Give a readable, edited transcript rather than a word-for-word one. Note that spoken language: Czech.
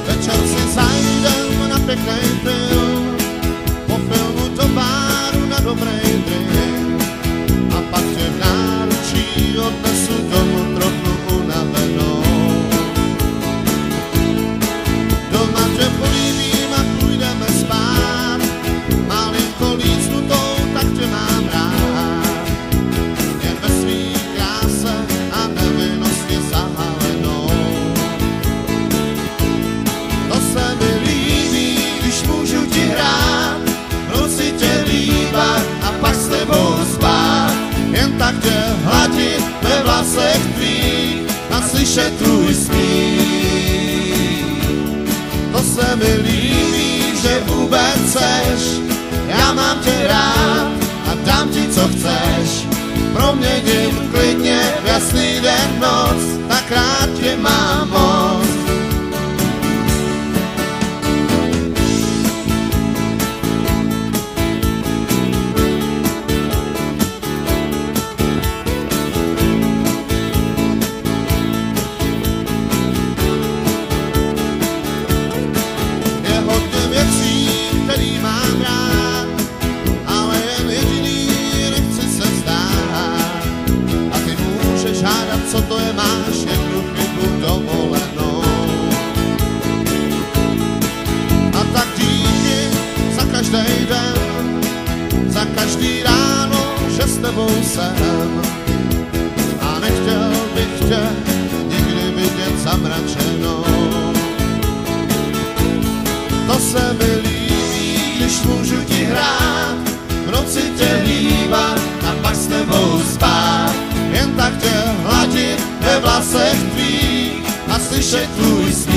Večer si zajdem na pěknej film, po filmu do baru na dobrej drink a pak tě v náručí odnesu domů trochu unavenou. Doma tě políbím a půjdeme spát, malinko lícnutou, tak tě mám rád. Jen ve svý kráse a nevinnosti zahalenou. To se mi líbí, když můžu ti hrát, v noci tě líbat a pak s tebou spát. Jen tak tě hladit ve vlasech tvých a slyšet tvůj smích. To se mi líbí, že vůbec seš, já mám tě rád a dám ti, co chceš. Proměním klidně v jasný den noc, tak rád tě mám moc. Který mám rád, ale jen jediný nechci se vzdát. A ty můžeš hádat, co to je, máš jednu chybu dovolenou. A tak díky za každý den, za každý ráno, že s tebou jsem. A nechtěl bych tě nikdy vidět zamračenou. To se mi líbí, když můžu ti hrát, v noci tě líbat a pak s tebou spát. Jen tak tě hladit ve vlasech tvých a slyšet tvůj smích.